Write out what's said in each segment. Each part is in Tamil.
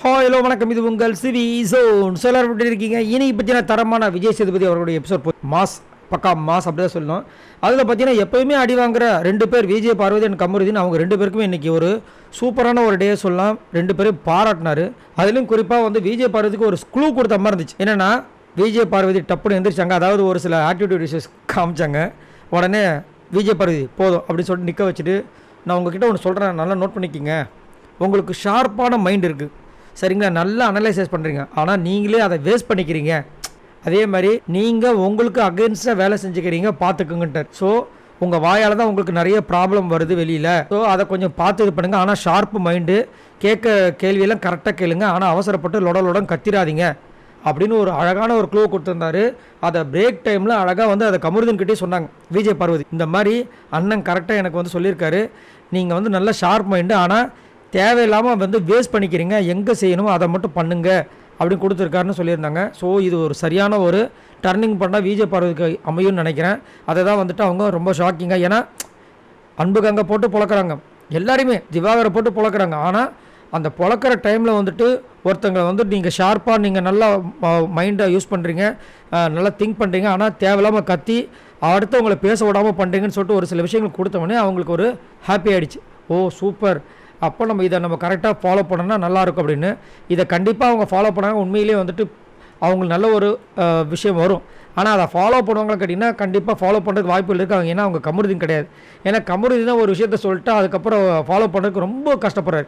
ஹலோ வணக்கம், இது உங்கள் சிவி ஜோன். எல்லாரும் எப்படி இருக்கீங்க? இனி பார்த்தீங்கன்னா தரமான விஜய் சேதுபதி அவர்களுடைய எபிசோட் மாஸ், பக்கா மாஸ் அப்படி தான் சொல்லணும். அதில் பார்த்தீங்கன்னா எப்போயுமே அடி வாங்குற ரெண்டு பேர், விஜய் பார்வதி அண்ட் கமருதீன், அவங்க ரெண்டு பேருக்குமே இன்றைக்கி ஒரு சூப்பரான ஒரு டே சொல்லலாம். ரெண்டு பேரும் பாராட்டினார். அதுலேயும் குறிப்பாக வந்து விஜய் பார்வதிக்கு ஒரு க்ளூ கொடுத்த மாதிரி இருந்துச்சு. என்னென்னா விஜய் பார்வதி டப்புன்னு எந்திரிச்சாங்க. அதாவது ஒரு சில ஆட்டிடியூட் இஷ்யூஸ் காமிச்சாங்க. உடனே விஜய் பார்வதி போதும் அப்படின்னு சொல்லிட்டு நிற்க வச்சுட்டு, நான் உங்ககிட்ட ஒன்று சொல்கிறேன், நல்லா நோட் பண்ணிக்கிங்க. உங்களுக்கு ஷார்ப்பான மைண்ட் இருக்குது, சரிங்களா? நல்லா அனலைசைஸ் பண்ணுறீங்க, ஆனால் நீங்களே அதை வேஸ்ட் பண்ணிக்கிறீங்க. அதே மாதிரி நீங்கள் உங்களுக்கு அகென்ஸ்டாக வேலை செஞ்சுக்கிறீங்க, பார்த்துக்குங்கன்ட்டார். ஸோ உங்கள் வாயால் தான் உங்களுக்கு நிறைய ப்ராப்ளம் வருது வெளியில். ஸோ அதை கொஞ்சம் பார்த்து இது பண்ணுங்கள். ஆனால் ஷார்ப்பு மைண்டு, கேட்க கேள்வியெல்லாம் கரெக்டாக கேளுங்க, ஆனால் அவசரப்பட்டு லொடலொடன் கத்திராதீங்க அப்படின்னு ஒரு அழகான ஒரு க்ளூ கொடுத்துருந்தாரு. அதை பிரேக் டைமில் அழகாக வந்து அதை கமருதீன்கிட்டே சொன்னாங்க விஜய் பார்வதி. இந்த மாதிரி அண்ணன் கரெக்டாக எனக்கு வந்து சொல்லியிருக்காரு, நீங்கள் வந்து நல்ல ஷார்ப் மைண்டு, ஆனால் தேவையில்லாமல் வந்து வேஸ்ட் பண்ணிக்கிறீங்க, எங்கே செய்யணுமோ அதை மட்டும் பண்ணுங்க அப்படின்னு கொடுத்துருக்காருன்னு சொல்லியிருந்தாங்க. ஸோ இது ஒரு சரியான ஒரு டர்னிங் பண்ணால் விஜய் பார்வதிக்கு அமையும்னு நினைக்கிறேன். அதை தான் வந்துட்டு அவங்க ரொம்ப ஷாக்கிங்காக, ஏன்னா அன்புக்கு அங்கே போட்டு பொழக்கிறாங்க, எல்லாருமே திவாகரை போட்டு பொழக்கிறாங்க. ஆனால் அந்த பொழக்கிற டைமில் வந்துட்டு ஒருத்தங்களை வந்து நீங்கள் ஷார்ப்பாக நீங்கள் நல்லா மைண்டை யூஸ் பண்ணுறீங்க, நல்லா திங்க் பண்ணுறீங்க, ஆனால் தேவையில்லாமல் கத்தி அடுத்தவங்களை பேச விடாமல் பண்ணுறீங்கன்னு சொல்லிட்டு ஒரு சில விஷயங்கள் கொடுத்தவொடனே அவங்களுக்கு ஒரு ஹாப்பி ஆகிடுச்சு. ஓ சூப்பர், அப்போ நம்ம இதை நம்ம கரெக்டாக ஃபாலோ பண்ணோன்னா நல்லாயிருக்கும் அப்படின்னு. இதை கண்டிப்பாக அவங்க ஃபாலோ பண்ணாங்க, உண்மையிலே வந்துட்டு அவங்களுக்கு நல்ல ஒரு விஷயம் வரும். ஆனால் அதை ஃபாலோ பண்ணுவாங்களா கேட்டிங்கன்னா கண்டிப்பாக ஃபாலோ பண்ணுறதுக்கு வாய்ப்புகள் இருக்காங்க. ஏன்னா அவங்க கமருதீன் கிடையாது. ஏன்னா கமருதீன் தான் ஒரு விஷயத்த சொல்லிட்டு அதுக்கப்புறம் ஃபாலோ பண்ணுறதுக்கு ரொம்ப கஷ்டப்படுறாரு.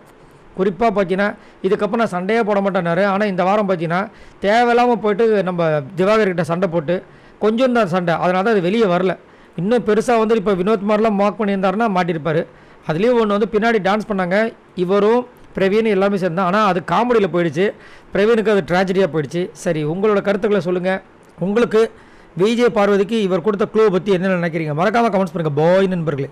குறிப்பாக பார்த்தீங்கன்னா இதுக்கப்புறம் நான் சண்டையே போட மாட்டேன்னாரு. ஆனால் இந்த வாரம் பார்த்தீங்கன்னா தேவையில்லாமல் போயிட்டு நம்ம திவாகர்கிட்ட சண்டை போட்டு கொஞ்சம் தான் சண்டை, அதனால தான் அது வெளியே வரல. இன்னும் பெருசாக வந்து இப்போ வினோத் மாதிரிலாம் மார்க் பண்ணியிருந்தாருன்னா மாட்டியிருப்பார். அதுலேயும் ஒன்று வந்து பின்னாடி டான்ஸ் பண்ணாங்க இவரும் பிரவீன் எல்லாமே சேர்ந்தான். ஆனால் அது காமெடியில் போயிடுச்சு, பிரவீனுக்கு அது ட்ராஜடியாக போயிடுச்சு. சரி, உங்களோட கருத்துக்களை சொல்லுங்கள். உங்களுக்கு விஜய் பார்வதிக்கு இவர் கொடுத்த க்ளூ பற்றி என்ன நினைக்கிறீங்க? மறக்காமல் கமெண்ட்ஸ் பண்ணுங்கள் பாய் நண்பர்களே.